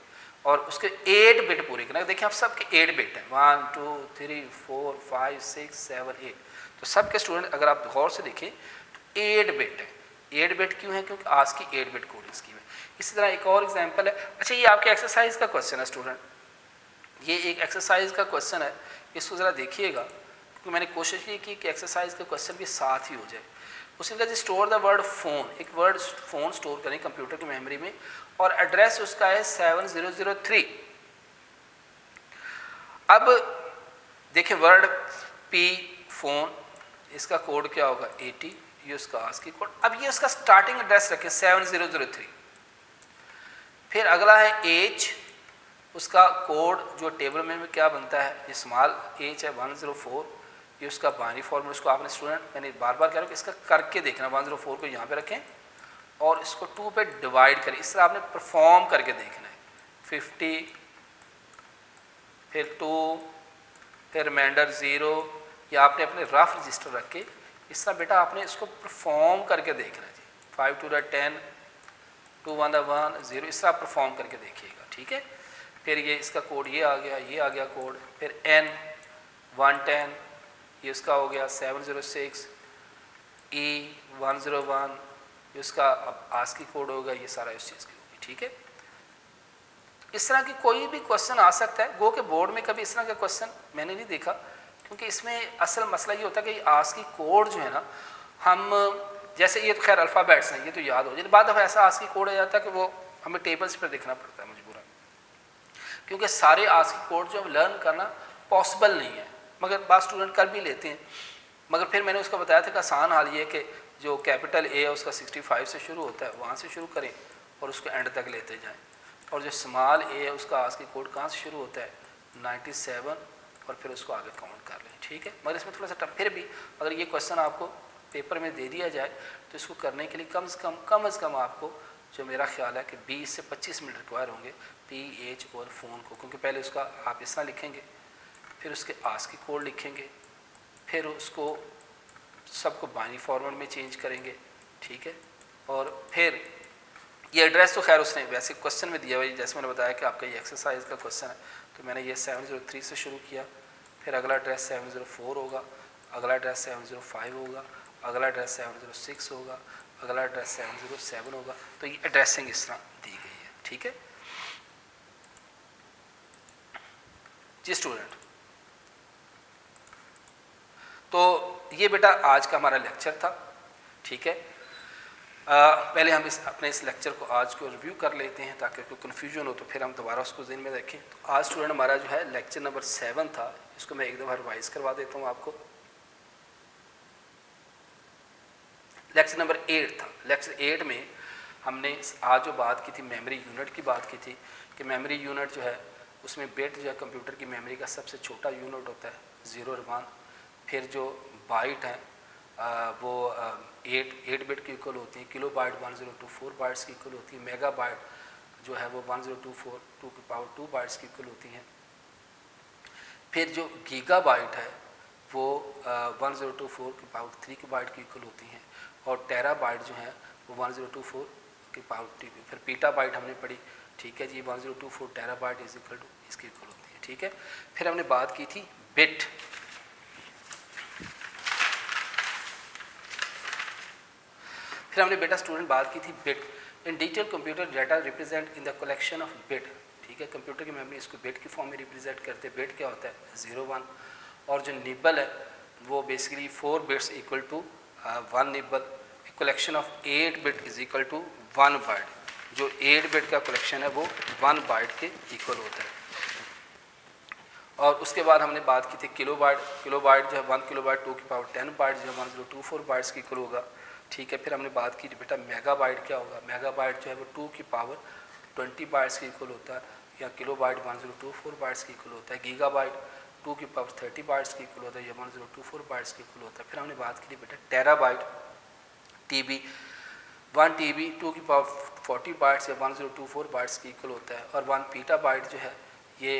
और उसके 8 बिट पूरे करना। देखिए आप सबके 8 बिट हैं, 1 2 3 4 5 6 7 8, तो सबके स्टूडेंट अगर आप गौर से देखें तो 8 बिट है। 8 बिट क्यों है? क्योंकि आज की 8 बिट कोडिंग स्कीम है। इसी तरह एक और एग्जांपल है, अच्छा ये आपके एक्सरसाइज का क्वेश्चन है स्टूडेंट, ये एक एक्सरसाइज का क्वेश्चन है, इसको ज़रा देखिएगा क्योंकि मैंने कोशिश ये की कि एक्सरसाइज का क्वेश्चन भी साथ ही हो जाए। उसने कहा जी स्टोर द वर्ड फ़ोन, एक वर्ड फ़ोन स्टोर करें कंप्यूटर की मेमोरी में और एड्रेस उसका है 7003। अब देखिए वर्ड पी फ़ोन, इसका कोड क्या होगा 80, ये उसका आस्की कोड। अब ये उसका स्टार्टिंग एड्रेस रखें 7003। फिर अगला है एज, उसका कोड जो टेबल में क्या बनता है, ये स्मॉल एज है 104, ये उसका बाइनरी फॉर्मूला। उसको आपने स्टूडेंट, मैंने बार बार कह रहा हूँ कि इसका करके देखना, 104 को यहाँ पे रखें और इसको 2 पे डिवाइड करें, इस तरह आपने परफॉर्म करके देखना है। 50, फिर 2, फिर रिमाइंडर 0, या आपने अपने रफ रजिस्टर रख के इस तरह बेटा आपने इसको परफॉर्म करके देखना है जी। 5 2 10, 2 1 1 0, इस तरह परफॉर्म करके देखिएगा, ठीक है। फिर ये इसका कोड ये आ गया, ये आ गया कोड। फिर N 110, ये उसका हो गया 706, E 101, ये उसका अब आस्की कोड होगा, ये सारा इस चीज़ की होगी, ठीक है। इस तरह की कोई भी क्वेश्चन आ सकता है। गो के बोर्ड में कभी इस तरह का क्वेश्चन मैंने नहीं देखा, क्योंकि इसमें असल मसला ये होता है कि आस्की कोड जो है ना, हम जैसे ये तो खैर अल्फ़ाबेट्स हैं, ये तो याद हो जाए, बाद में ऐसा आस्की कोड आ जाता है कि वो हमें टेबल्स पर देखना पड़ता है मजबूरन, क्योंकि सारे आस्की कोड जो लर्न करना पॉसिबल नहीं है, मगर बाद स्टूडेंट कर भी लेते हैं। मगर फिर मैंने उसका बताया था कि आसान हाल ये कि जो कैपिटल ए है उसका 65 से शुरू होता है, वहाँ से शुरू करें और उसको एंड तक लेते जाएं, और जो स्मॉल ए है उसका आस्की कोड कहाँ से शुरू होता है 97, और फिर उसको आगे काउंट कर लें, ठीक है। मगर इसमें थोड़ा सा टफ, फिर भी अगर ये क्वेश्चन आपको पेपर में दे दिया जाए तो इसको करने के लिए कम से कम आपको, जो मेरा ख्याल है कि 20 से 25 मिनट रिक्वायर होंगे PH और फ़ोन को, क्योंकि पहले उसका आप इस तरह लिखेंगे, फिर उसके आस्की कोड लिखेंगे, फिर उसको सबको बाइनरी फॉर्मेट में चेंज करेंगे, ठीक है। और फिर ये एड्रेस तो खैर उसने वैसे क्वेश्चन में दिया हुआ है, जैसे मैंने बताया कि आपका ये एक्सरसाइज का क्वेश्चन है, तो मैंने ये 703 से शुरू किया, फिर अगला एड्रेस 704 होगा, अगला एड्रेस 705 होगा, अगला एड्रेस 706 होगा, अगला एड्रेस 707 होगा। तो ये एड्रेसिंग इस तरह दी गई है, ठीक है जी स्टूडेंट। तो ये बेटा आज का हमारा लेक्चर था, ठीक है। पहले हम अपने इस लेक्चर को आज को रिव्यू कर लेते हैं ताकि कोई कन्फ्यूजन हो तो फिर हम दोबारा उसको ज़हन में रखें। तो आज स्टूडेंट हमारा जो है लेक्चर नंबर 7 था, इसको मैं एक दफ़ा रिवाइज करवा देता हूँ आपको। लेक्चर नंबर 8 था। लेक्चर 8 में हमने आज जो बात की थी मेमोरी यूनिट की बात की थी कि मेमोरी यूनिट जो है उसमें बिट जो है कंप्यूटर की मेमोरी का सबसे छोटा यूनिट होता है 0 और 1। फिर जो बाइट हैं वो 8 बिट की इक्वल होती है, किलो बाइट 1024 बाइट्स की इक्वल होती है, मेगा बाइट जो है वो 1024 2 की पावर 2 बाइट्स की इक्वल होती हैं। फिर जो गीगा बाइट है वो 1024 की पावर 3 की बाइट की इक्वल होती हैं, और टेरा बाइट जो है वो 1024 की पावर 2। फिर पीटा बाइट हमने पढ़ी, ठीक है जी, 1024 टेरा बाइट इज इक्वल टू इसकी इक्वल होती है, ठीक है। फिर हमने बात की थी बिट, फिर हमने बेटा स्टूडेंट बात की थी bit. In detail computer data represent in the collection of bit, ठीक है। कंप्यूटर की मेमोरी इसको बिट की फॉर्म में रिप्रेजेंट करते हैं। बिट क्या होता है 0 1, और जो निबल है वो basically 4 bits equal to 1 nibble. Collection of 8 bit is equal to 1 byte, जो 8 बिट का कलेक्शन है वो 1 बाइट के इक्वल होता है। और उसके बाद हमने बात की थी किलो बाइट। किलो बाइट जो है 1 किलो बाइट 2 की पावर 10 बाइट जो है 1024 बाइट्स की इक्वल होगा, ठीक है। फिर हमने बात की बेटा मेगा बाइट क्या होगा। मेगा बाइट जो है वो 2 की पावर 20 बाइट्स की इक्वल होता है, या किलो बाइट 1024 बाइट्स की इक्वल होता है। गीगा बाइट 2 की पावर 30 बाइट्स की इक्वल होता है, या 1024 बाइट्स की इक्वल होता है। फिर हमने बात की थी बेटा टेरा बाइट, TB 1 TB 2 की पावर 40 बाइट्स या 1024 बाइट्स की इक्वल होता है, और 1 पीटा बाइट जो है ये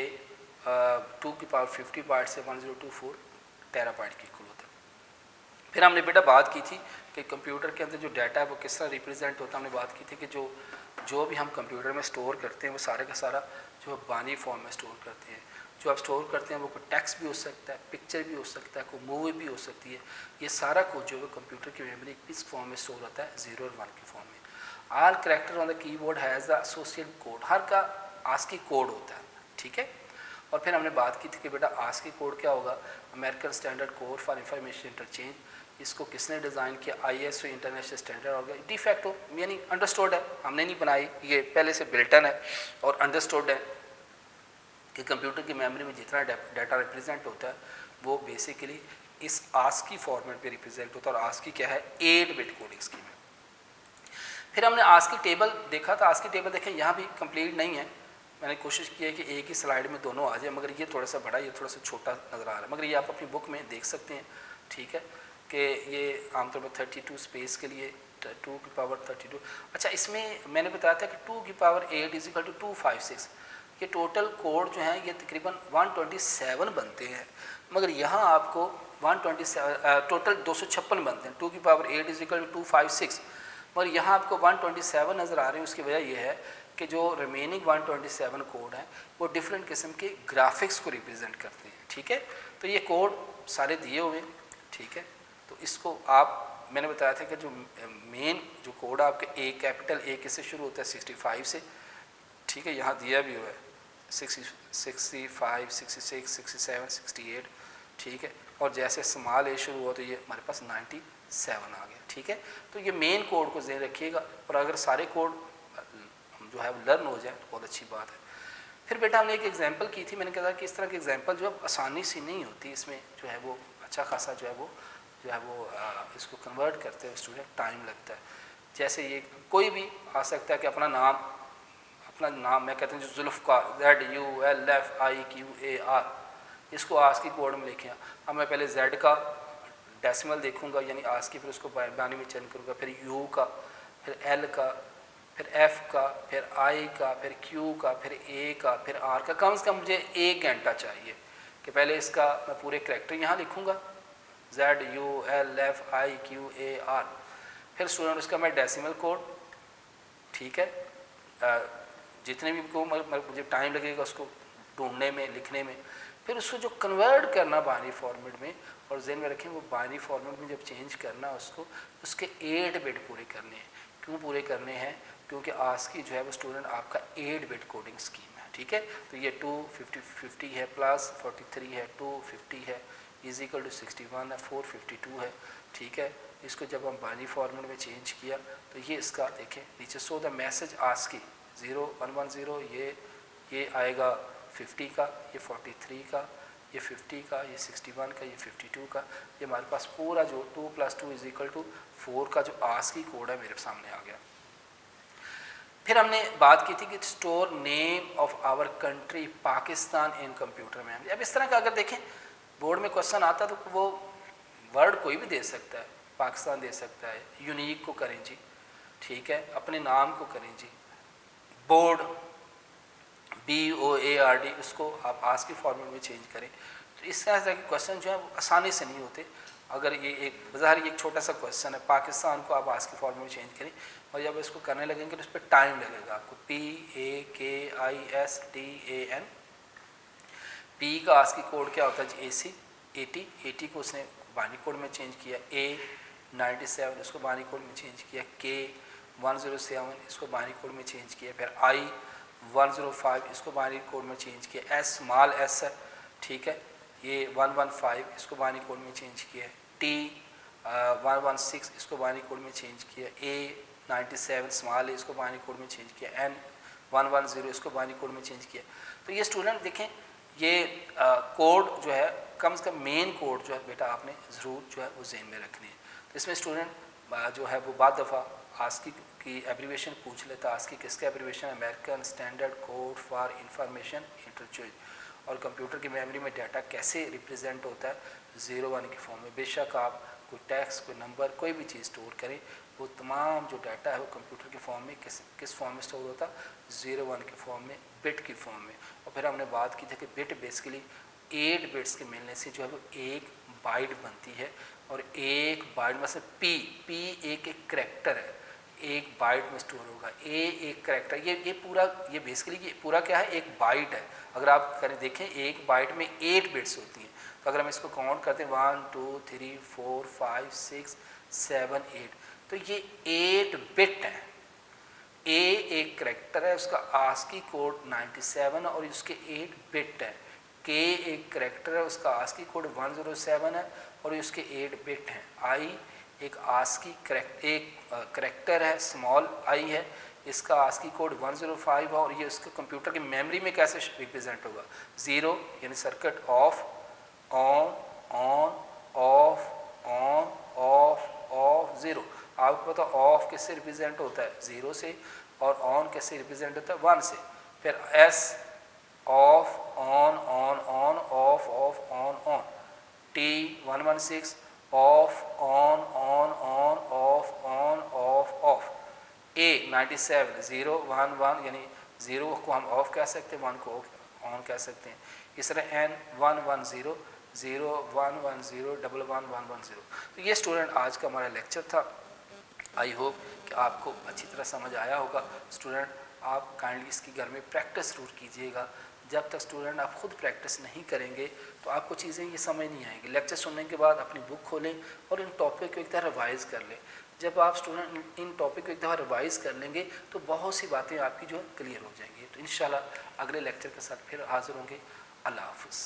2 की पावर 50 बाइट्स से 1024 टेरा बाइट की इक्वल होता है। फिर हमने बेटा बात की थी कि कंप्यूटर के अंदर जो डाटा है वो किस तरह रिप्रेजेंट होता है। हमने बात की थी कि जो जो भी हम कंप्यूटर में स्टोर करते हैं वो सारे का सारा जो बाइनरी फॉर्म में स्टोर करते हैं। जो आप स्टोर करते हैं वो कोई टेक्स्ट भी हो सकता है, पिक्चर भी हो सकता है, कोई मूवी भी हो सकती है। ये सारा कुछ जो है कंप्यूटर की मेमोरी किस फॉर्म में स्टोर होता है, 0 और 1 के फॉर्म में। All character on the keyboard has the associated code, हर का आस्की कोड होता है, ठीक है। और फिर हमने बात की थी कि बेटा आस्की कोड क्या होगा, American standard code for information interchange. इसको किसने डिज़ाइन किया, ISO international standard organ. De facto यानी अंडरस्टूड है, हमने नहीं बनाई, ये पहले से बिल्टन है और अंडरस्टूड है कि कंप्यूटर की मेमोरी में जितना डाटा रिप्रेजेंट होता है वो बेसिकली इस आस्की फॉर्मेट पे रिप्रेजेंट होता है। और आस्की क्या है, 8 बिट कोडिंग स्कीम है। फिर हमने आस्की टेबल देखा था। आस्की टेबल देखें यहाँ भी कंप्लीट नहीं है, मैंने कोशिश की है कि एक ही स्लाइड में दोनों आ जाए, मगर ये थोड़ा सा बड़ा, ये थोड़ा सा छोटा नज़र आ रहा है, मगर ये आप अपनी बुक में देख सकते हैं, ठीक है, कि ये आमतौर पर 32 स्पेस के लिए 2 की पावर 32। अच्छा, इसमें मैंने बताया था कि 2 की पावर 8 इज इक्वल टू 256। ये टोटल कोड जो है ये तकरीबन 127 बनते हैं, मगर यहाँ आपको 127 टोटल 256 बनते हैं। 2 की पावर 8 इज इक्वल टू 256, मगर यहाँ आपको 127 नज़र आ रहे हैं। उसकी वजह यह है कि जो रिमेनिंग 127 कोड हैं वो डिफरेंट किस्म के ग्राफिक्स को रिप्रेजेंट करते हैं, ठीक है। तो ये कोड सारे दिए हुए, ठीक है। तो इसको आप, मैंने बताया था कि जो मेन जो कोड आपके ए कैपिटल ए किससे शुरू होता है, 65 से, ठीक है, यहाँ दिया भी हुआ है 65, 66, 67, 68, ठीक है। और जैसे स्मॉल ए शुरू हुआ तो ये हमारे पास 97 आ गया, ठीक है। तो ये मेन कोड को ज़हन रखिएगा, और अगर सारे कोड जो है वो लर्न हो जाए तो बहुत अच्छी बात है। फिर बेटा हमने एक एग्जांपल की थी, मैंने कहा कि इस तरह की एग्जांपल जो है आसानी से नहीं होती, इसमें जो है वो अच्छा खासा जो है वो इसको कन्वर्ट करते हैं स्टूडेंट, टाइम लगता है। जैसे ये कोई भी आ सकता है कि अपना नाम मैं कहते हैं जो जुल्फ़कार, ZULFIQAR, इसको आस्की कोड में लिखें। अब मैं पहले Z का डेसिमल देखूंगा यानी आस्की, फिर उसको बाइनरी में चेंज करूँगा, फिर U का, फिर L का, फिर F का, फिर I का, फिर Q का, फिर A का, फिर R का। कम से कम मुझे 1 घंटा चाहिए कि पहले इसका मैं पूरे करैक्टर यहाँ लिखूँगा, ZULFIQAR, फिर स्टूडेंट उसका मैं डेसिमल कोड, ठीक है, जितने भी को मुझे टाइम लगेगा उसको ढूंढने में, लिखने में, फिर उसको जो कन्वर्ट करना बाइनरी फॉर्मेट में, और ज़हन में रखें वो बाइनरी फॉर्मेट में जब चेंज करना उसको, उसके 8 बिट पूरे करने हैं। क्यों पूरे करने हैं, क्योंकि आस्की जो है वो स्टूडेंट आपका 8 बिट कोडिंग स्कीम है, ठीक है। तो ये 250 है, प्लस 43 है, 250 है, इज इक्वल टू 61 है, 452 है, ठीक है। इसको जब हम बाइनरी फॉर्मेट में चेंज किया तो ये इसका देखें नीचे, सो द मैसेज आस्की 0110, ये आएगा 50 का, ये 43 का, ये 50 का, ये 61 का, ये 52 का। ये हमारे पास पूरा जो 2 + 2 = 4 का जो आस्की कोड है मेरे सामने आ गया। फिर हमने बात की थी कि store name of our country Pakistan in computer memory. अब इस तरह का अगर देखें बोर्ड में क्वेश्चन आता तो वो वर्ड कोई भी दे सकता है, पाकिस्तान दे सकता है, यूनिक को करें जी, ठीक है, अपने नाम को करें जी, बोर्ड BOARD उसको आप आस्की फॉर्मेट में चेंज करें। तो इस तरह के क्वेश्चन जो है वो आसानी से नहीं होते। अगर ये एक बाज़ार एक छोटा सा क्वेश्चन है, पाकिस्तान को आप आस्की फॉर्मेट में चेंज करें, और जब इसको करने लगेंगे तो उस पर टाइम लगेगा आपको। PAKISTAN, P का आस्की कोड क्या होता है जी, AC 80 को उसने बाइनरी कोड में चेंज किया, A97 इसको बाइनरी कोड में चेंज किया, K107 इसको बाइनरी कोड में चेंज किया, फिर I105 इसको बाइनरी कोड में चेंज किया, स्मॉल s है, ठीक है, ये 115 इसको बाइनरी कोड में चेंज किया, T116 इसको बाइनरी कोड में चेंज किया, A97 स्मॉल इसको बाइनरी कोड में चेंज किया, N110 इसको बाइनरी कोड में चेंज किया। तो ये स्टूडेंट देखें ये कोड जो है कम से कम मेन कोड जो है बेटा आपने ज़रूर जो है वो ज़हन में रखनी है। तो इसमें स्टूडेंट जो है वो बाद दफ़ा आस्की की एब्रीवेशन पूछ लेता। आस्की किसका abbreviation, American standard code for information interchange. और कंप्यूटर की मेमोरी में डाटा कैसे रिप्रेजेंट होता है, 0-1 के फॉर्म में। बेशक आप कोई टेक्स्ट, कोई नंबर, कोई भी चीज़ स्टोर करें, वो तमाम जो डाटा है वो कंप्यूटर के फॉर्म में किस फॉर्म में स्टोर होता है, 0-1 के फॉर्म में, बिट की फॉर्म में। और फिर हमने बात की थी कि बिट बेसिकली 8 बिट्स के मिलने से जो है वो एक बाइट बनती है, और एक बाइट में से पी एक करैक्टर है, एक बाइट में स्टोर होगा। ए एक करेक्टर, ये पूरा, ये बेसिकली ये पूरा क्या है, एक बाइट है। अगर आप करें देखें एक बाइट में 8 बिट्स होती हैं, तो अगर हम इसको काउंट करते हैं 1 2 3 4 5 6 7 8, तो ये 8 बिट है। ए एक करेक्टर है, उसका आस्की कोड 97 और उसके 8 बिट है। के एक करेक्टर है, उसका आस्की कोड 107 है और उसके 8 बिट हैं। आई एक आस्की करेक्टर है, स्मॉल आई है, इसका आस्की कोड 105 है और ये उसके कंप्यूटर की मेमोरी में कैसे रिप्रेजेंट होगा, 0 यानी circuit of, on on off on off of 0। आपको पता ऑफ किससे रिप्रेजेंट होता है, 0 से, और ऑन कैसे रिप्रेजेंट होता है, 1 से। फिर S of on on on off of on on, T 116 of on on on off on off of, ए 97 0 1 1 यानी 0 को हम ऑफ कह सकते हैं, 1 को ऑन कह सकते हैं। इस तरह एन 1 1 0 0 1 1 0 1 1 1 1 0। तो ये स्टूडेंट आज का हमारा लेक्चर था। आई होप कि आपको अच्छी तरह समझ आया होगा। स्टूडेंट आप काइंडली इसकी घर में प्रैक्टिस जरूर कीजिएगा। जब तक स्टूडेंट आप खुद प्रैक्टिस नहीं करेंगे तो आपको चीज़ें ये समझ नहीं आएंगी। लेक्चर सुनने के बाद अपनी बुक खोलें और इन टॉपिक को एक तरह रिवाइज़ कर लें। जब आप स्टूडेंट इन टॉपिक को एक दफ़ा रिवाइज़ कर लेंगे तो बहुत सी बातें आपकी जो क्लियर हो जाएंगी। तो इंशाल्लाह अगले लेक्चर के साथ फिर हाजिर होंगे। अल्लाह हाफ़िज़।